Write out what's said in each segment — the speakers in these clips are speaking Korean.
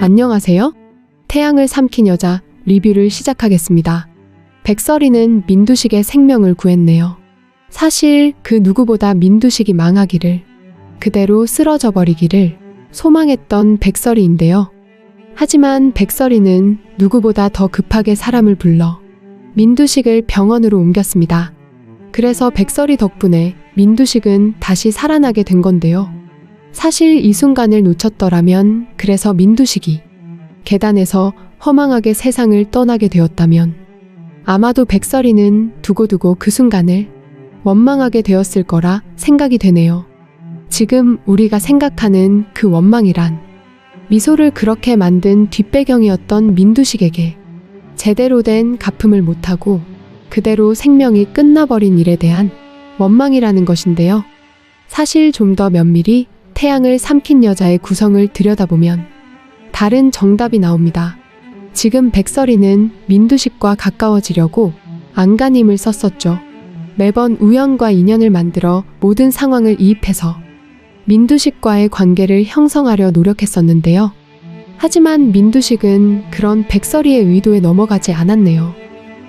안녕하세요. 태양을 삼킨 여자 리뷰를 시작하겠습니다. 백설이는 민두식의 생명을 구했네요. 사실 그 누구보다 민두식이 망하기를, 그대로 쓰러져 버리기를 소망했던 백설이인데요. 하지만 백설이는 누구보다 더 급하게 사람을 불러 민두식을 병원으로 옮겼습니다. 그래서 백설이 덕분에 민두식은 다시 살아나게 된 건데요. 사실 이 순간을 놓쳤더라면, 그래서 민두식이 계단에서 허망하게 세상을 떠나게 되었다면 아마도 백설이는 두고두고 그 순간을 원망하게 되었을 거라 생각이 되네요. 지금 우리가 생각하는 그 원망이란 미소를 그렇게 만든 뒷배경이었던 민두식에게 제대로 된 갚음을 못하고 그대로 생명이 끝나버린 일에 대한 원망이라는 것인데요. 사실 좀 더 면밀히 태양을 삼킨 여자의 구성을 들여다보면 다른 정답이 나옵니다. 지금 백설이는 민두식과 가까워지려고 안간힘을 썼었죠. 매번 우연과 인연을 만들어 모든 상황을 이입해서 민두식과의 관계를 형성하려 노력했었는데요. 하지만 민두식은 그런 백설이의 의도에 넘어가지 않았네요.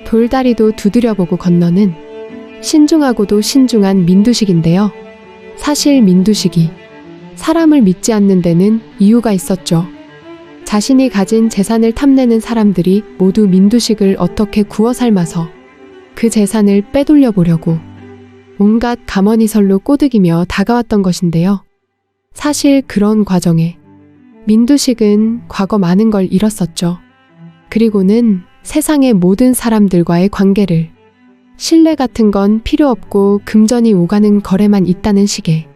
돌다리도 두드려보고 건너는 신중하고도 신중한 민두식인데요. 사실 민두식이 사람을 믿지 않는 데는 이유가 있었죠. 자신이 가진 재산을 탐내는 사람들이 모두 민두식을 어떻게 구워 삶아서 그 재산을 빼돌려 보려고 온갖 가머니설로 꼬드기며 다가왔던 것인데요. 사실 그런 과정에 민두식은 과거 많은 걸 잃었었죠. 그리고는 세상의 모든 사람들과의 관계를, 신뢰 같은 건 필요 없고 금전이 오가는 거래만 있다는 식의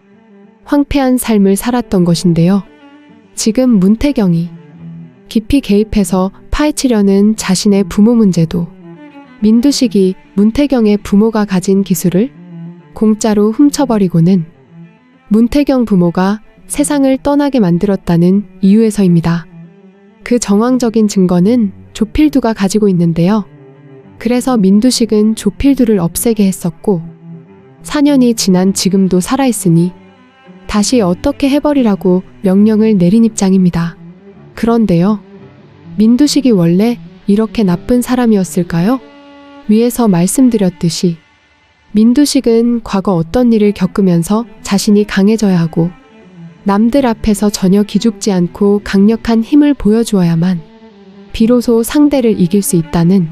황폐한 삶을 살았던 것인데요. 지금 문태경이 깊이 개입해서 파헤치려는 자신의 부모 문제도 민두식이 문태경의 부모가 가진 기술을 공짜로 훔쳐버리고는 문태경 부모가 세상을 떠나게 만들었다는 이유에서입니다. 그 정황적인 증거는 조필두가 가지고 있는데요. 그래서 민두식은 조필두를 없애게 했었고 4년이 지난 지금도 살아있으니 다시 어떻게 해버리라고 명령을 내린 입장입니다. 그런데요. 민두식이 원래 이렇게 나쁜 사람이었을까요? 위에서 말씀드렸듯이 민두식은 과거 어떤 일을 겪으면서 자신이 강해져야 하고 남들 앞에서 전혀 기죽지 않고 강력한 힘을 보여주어야만 비로소 상대를 이길 수 있다는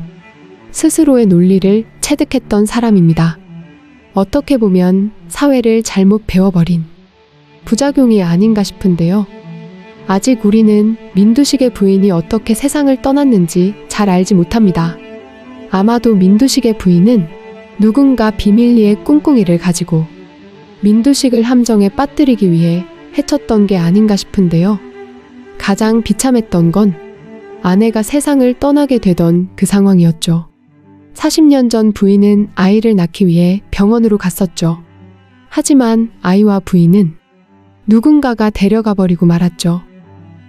스스로의 논리를 체득했던 사람입니다. 어떻게 보면 사회를 잘못 배워버린 부작용이 아닌가 싶은데요. 아직 우리는 민두식의 부인이 어떻게 세상을 떠났는지 잘 알지 못합니다. 아마도 민두식의 부인은 누군가 비밀리에 꿍꿍이를 가지고 민두식을 함정에 빠뜨리기 위해 해쳤던 게 아닌가 싶은데요. 가장 비참했던 건 아내가 세상을 떠나게 되던 그 상황이었죠. 40년 전 부인은 아이를 낳기 위해 병원으로 갔었죠. 하지만 아이와 부인은 누군가가 데려가 버리고 말았죠.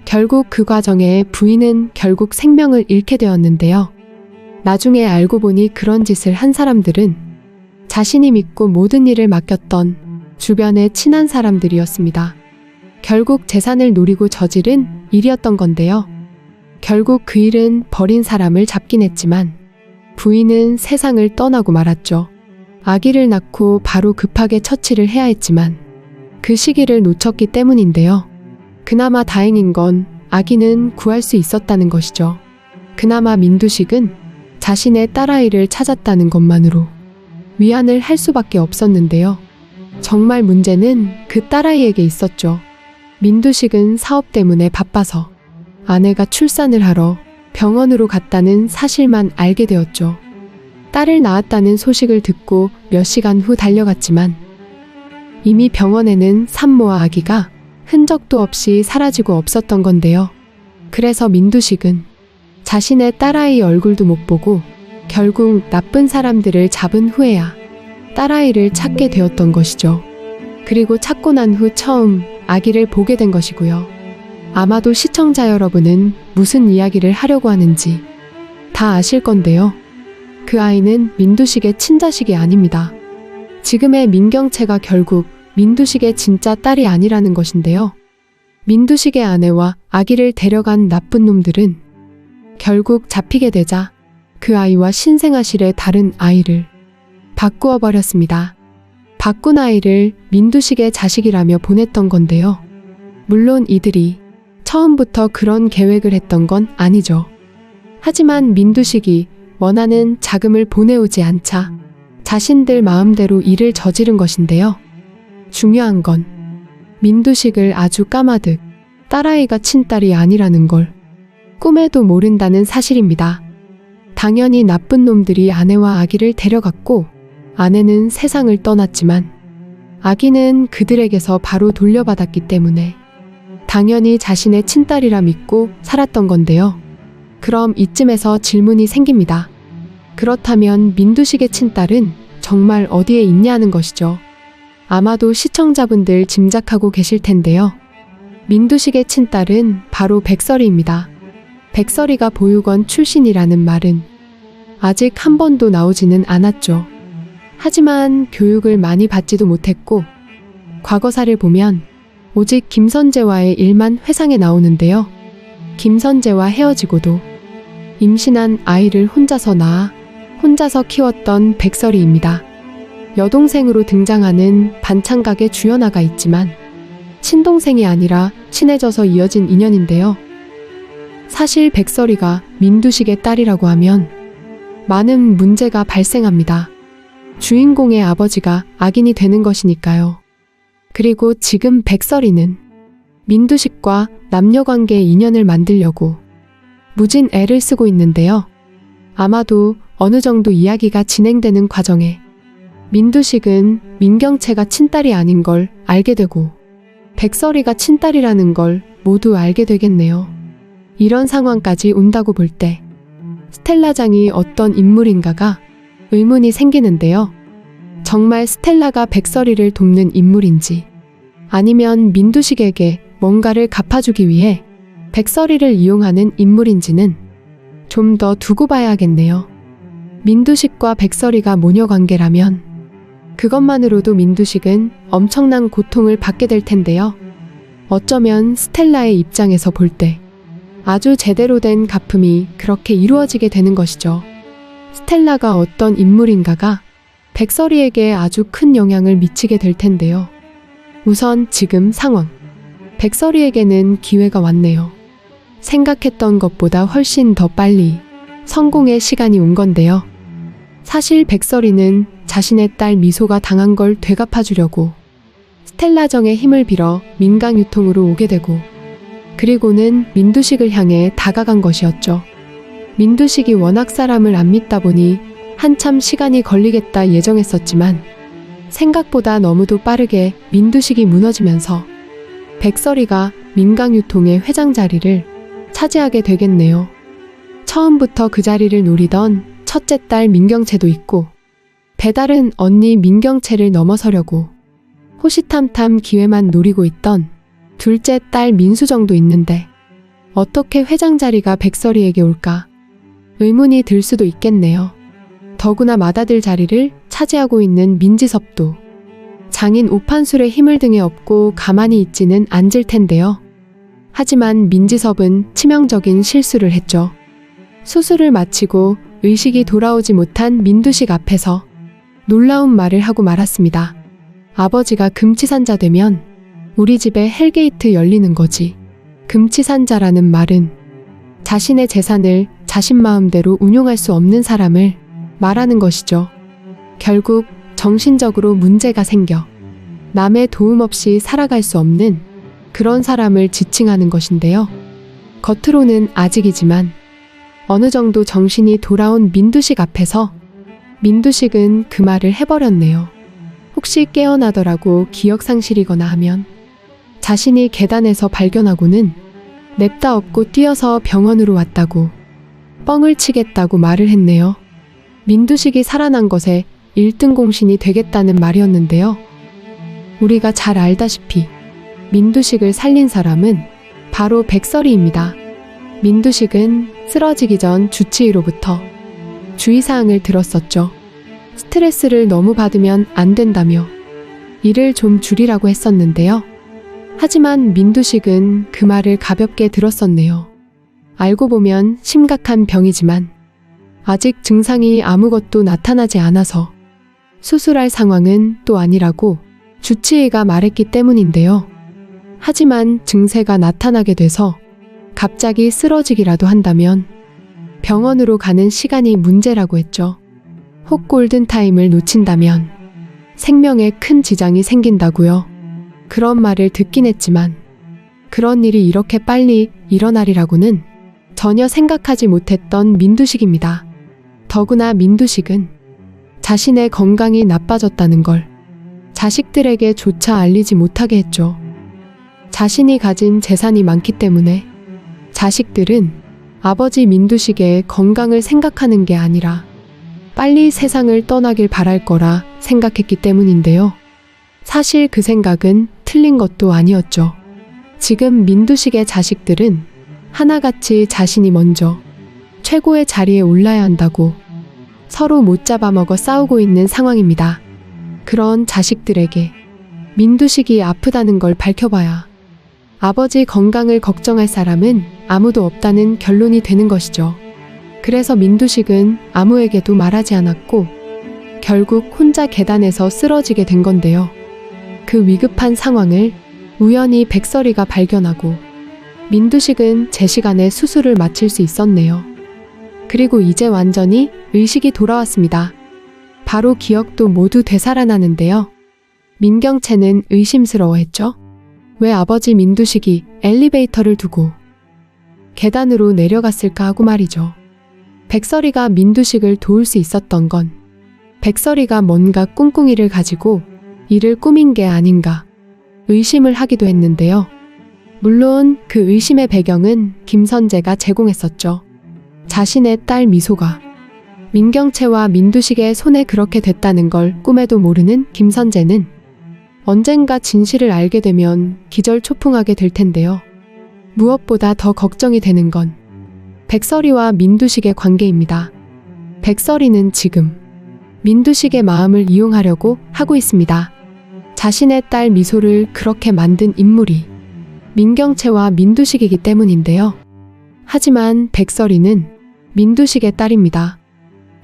결국 그 과정에 부인은 결국 생명을 잃게 되었는데요. 나중에 알고 보니 그런 짓을 한 사람들은 자신이 믿고 모든 일을 맡겼던 주변의 친한 사람들이었습니다. 결국 재산을 노리고 저지른 일이었던 건데요. 결국 그 일은 버린 사람을 잡긴 했지만 부인은 세상을 떠나고 말았죠. 아기를 낳고 바로 급하게 처치를 해야 했지만 그 시기를 놓쳤기 때문인데요. 그나마 다행인 건 아기는 구할 수 있었다는 것이죠. 그나마 민두식은 자신의 딸아이를 찾았다는 것만으로 위안을 할 수밖에 없었는데요. 정말 문제는 그 딸아이에게 있었죠. 민두식은 사업 때문에 바빠서 아내가 출산을 하러 병원으로 갔다는 사실만 알게 되었죠. 딸을 낳았다는 소식을 듣고 몇 시간 후 달려갔지만 이미 병원에는 산모와 아기가 흔적도 없이 사라지고 없었던 건데요. 그래서 민두식은 자신의 딸아이 얼굴도 못 보고 결국 나쁜 사람들을 잡은 후에야 딸아이를 찾게 되었던 것이죠. 그리고 찾고 난 후 처음 아기를 보게 된 것이고요. 아마도 시청자 여러분은 무슨 이야기를 하려고 하는지 다 아실 건데요. 그 아이는 민두식의 친자식이 아닙니다. 지금의 민경채가 결국 민두식의 진짜 딸이 아니라는 것인데요. 민두식의 아내와 아기를 데려간 나쁜 놈들은 결국 잡히게 되자 그 아이와 신생아실의 다른 아이를 바꾸어 버렸습니다. 바꾼 아이를 민두식의 자식이라며 보냈던 건데요. 물론 이들이 처음부터 그런 계획을 했던 건 아니죠. 하지만 민두식이 원하는 자금을 보내오지 않자 자신들 마음대로 일을 저지른 것인데요. 중요한 건 민두식을 아주 까마득 딸아이가 친딸이 아니라는 걸 꿈에도 모른다는 사실입니다. 당연히 나쁜 놈들이 아내와 아기를 데려갔고 아내는 세상을 떠났지만 아기는 그들에게서 바로 돌려받았기 때문에 당연히 자신의 친딸이라 믿고 살았던 건데요. 그럼 이쯤에서 질문이 생깁니다. 그렇다면 민두식의 친딸은 정말 어디에 있냐는 것이죠. 아마도 시청자분들 짐작하고 계실 텐데요. 민두식의 친딸은 바로 백설이입니다. 백설이가 보육원 출신이라는 말은 아직 한 번도 나오지는 않았죠. 하지만 교육을 많이 받지도 못했고 과거사를 보면 오직 김선재와의 일만 회상에 나오는데요. 김선재와 헤어지고도 임신한 아이를 혼자서 낳아 혼자서 키웠던 백설이입니다. 여동생으로 등장하는 반찬가게 주연아가 있지만 친동생이 아니라 친해져서 이어진 인연인데요. 사실 백설이가 민두식의 딸이라고 하면 많은 문제가 발생합니다. 주인공의 아버지가 악인이 되는 것이니까요. 그리고 지금 백설이는 민두식과 남녀관계의 인연을 만들려고 무진 애를 쓰고 있는데요. 아마도 어느 정도 이야기가 진행되는 과정에 민두식은 민경채가 친딸이 아닌 걸 알게 되고 백설이가 친딸이라는 걸 모두 알게 되겠네요. 이런 상황까지 온다고 볼 때 스텔라장이 어떤 인물인가가 의문이 생기는데요. 정말 스텔라가 백설이를 돕는 인물인지 아니면 민두식에게 뭔가를 갚아주기 위해 백설이를 이용하는 인물인지는 좀 더 두고 봐야겠네요. 민두식과 백설이가 모녀 관계라면 그것만으로도 민두식은 엄청난 고통을 받게 될 텐데요. 어쩌면 스텔라의 입장에서 볼 때 아주 제대로 된 갚음이 그렇게 이루어지게 되는 것이죠. 스텔라가 어떤 인물인가가 백설이에게 아주 큰 영향을 미치게 될 텐데요. 우선 지금 상황. 백설이에게는 기회가 왔네요. 생각했던 것보다 훨씬 더 빨리 성공의 시간이 온 건데요. 사실 백설이는 자신의 딸 미소가 당한 걸 되갚아주려고 스텔라정의 힘을 빌어 민강유통으로 오게 되고 그리고는 민두식을 향해 다가간 것이었죠. 민두식이 워낙 사람을 안 믿다 보니 한참 시간이 걸리겠다 예정했었지만 생각보다 너무도 빠르게 민두식이 무너지면서 백설이가 민강유통의 회장 자리를 차지하게 되겠네요. 처음부터 그 자리를 노리던 첫째 딸 민경채도 있고 배다른 언니 민경채를 넘어서려고 호시탐탐 기회만 노리고 있던 둘째 딸 민수정도 있는데 어떻게 회장 자리가 백설이에게 올까 의문이 들 수도 있겠네요. 더구나 맏아들 자리를 차지하고 있는 민지섭도 장인 오판술의 힘을 등에 업고 가만히 있지는 않을 텐데요. 하지만 민지섭은 치명적인 실수를 했죠. 수술을 마치고 의식이 돌아오지 못한 민두식 앞에서 놀라운 말을 하고 말았습니다. 아버지가 금치산자 되면 우리 집에 헬게이트 열리는 거지. 금치산자라는 말은 자신의 재산을 자신 마음대로 운용할 수 없는 사람을 말하는 것이죠. 결국 정신적으로 문제가 생겨 남의 도움 없이 살아갈 수 없는 그런 사람을 지칭하는 것인데요. 겉으로는 아직이지만 어느 정도 정신이 돌아온 민두식 앞에서 민두식은 그 말을 해버렸네요. 혹시 깨어나더라고 기억상실이거나 하면 자신이 계단에서 발견하고는 냅다 업고 뛰어서 병원으로 왔다고 뻥을 치겠다고 말을 했네요. 민두식이 살아난 것에 1등 공신이 되겠다는 말이었는데요. 우리가 잘 알다시피 민두식을 살린 사람은 바로 백설이입니다. 민두식은 쓰러지기 전 주치의로부터 주의사항을 들었었죠. 스트레스를 너무 받으면 안 된다며 일을 좀 줄이라고 했었는데요. 하지만 민두식은 그 말을 가볍게 들었었네요. 알고 보면 심각한 병이지만 아직 증상이 아무것도 나타나지 않아서 수술할 상황은 또 아니라고 주치의가 말했기 때문인데요. 하지만 증세가 나타나게 돼서 갑자기 쓰러지기라도 한다면 병원으로 가는 시간이 문제라고 했죠. 혹 골든타임을 놓친다면 생명에 큰 지장이 생긴다고요. 그런 말을 듣긴 했지만 그런 일이 이렇게 빨리 일어나리라고는 전혀 생각하지 못했던 민두식입니다. 더구나 민두식은 자신의 건강이 나빠졌다는 걸 자식들에게조차 알리지 못하게 했죠. 자신이 가진 재산이 많기 때문에 자식들은 아버지 민두식의 건강을 생각하는 게 아니라 빨리 세상을 떠나길 바랄 거라 생각했기 때문인데요. 사실 그 생각은 틀린 것도 아니었죠. 지금 민두식의 자식들은 하나같이 자신이 먼저 최고의 자리에 올라야 한다고 서로 못 잡아먹어 싸우고 있는 상황입니다. 그런 자식들에게 민두식이 아프다는 걸 밝혀봐야 아버지 건강을 걱정할 사람은 아무도 없다는 결론이 되는 것이죠. 그래서 민두식은 아무에게도 말하지 않았고 결국 혼자 계단에서 쓰러지게 된 건데요. 그 위급한 상황을 우연히 백설이가 발견하고 민두식은 제 시간에 수술을 마칠 수 있었네요. 그리고 이제 완전히 의식이 돌아왔습니다. 바로 기억도 모두 되살아나는데요. 민경채는 의심스러워했죠. 왜 아버지 민두식이 엘리베이터를 두고 계단으로 내려갔을까 하고 말이죠. 백설이가 민두식을 도울 수 있었던 건 백설이가 뭔가 꿍꿍이를 가지고 이를 꾸민 게 아닌가 의심을 하기도 했는데요. 물론 그 의심의 배경은 김선재가 제공했었죠. 자신의 딸 미소가 민경채와 민두식의 손에 그렇게 됐다는 걸 꿈에도 모르는 김선재는 언젠가 진실을 알게 되면 기절초풍하게 될 텐데요. 무엇보다 더 걱정이 되는 건 백설이와 민두식의 관계입니다. 백설이는 지금 민두식의 마음을 이용하려고 하고 있습니다. 자신의 딸 미소를 그렇게 만든 인물이 민경채와 민두식이기 때문인데요. 하지만 백설이는 민두식의 딸입니다.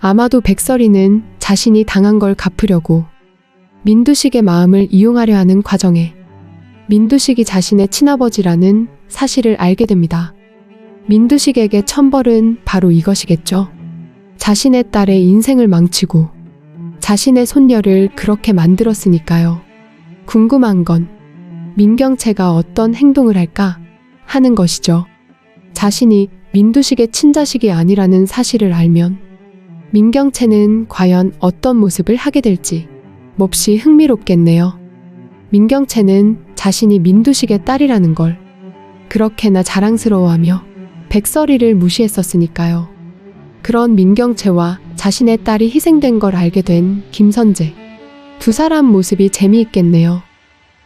아마도 백설이는 자신이 당한 걸 갚으려고 민두식의 마음을 이용하려 하는 과정에 민두식이 자신의 친아버지라는 사실을 알게 됩니다. 민두식에게 천벌은 바로 이것이겠죠. 자신의 딸의 인생을 망치고 자신의 손녀를 그렇게 만들었으니까요. 궁금한 건 민경채가 어떤 행동을 할까 하는 것이죠. 자신이 민두식의 친자식이 아니라는 사실을 알면 민경채는 과연 어떤 모습을 하게 될지 몹시 흥미롭겠네요. 민경채는 자신이 민두식의 딸이라는 걸 그렇게나 자랑스러워하며 백설이를 무시했었으니까요. 그런 민경채와 자신의 딸이 희생된 걸 알게 된 김선재. 두 사람 모습이 재미있겠네요.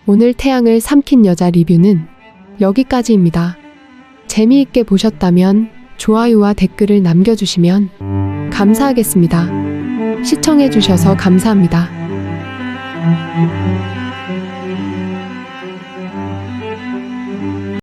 오늘 태양을 삼킨 여자 리뷰는 여기까지입니다. 재미있게 보셨다면 좋아요와 댓글을 남겨주시면 감사하겠습니다. 시청해주셔서 감사합니다.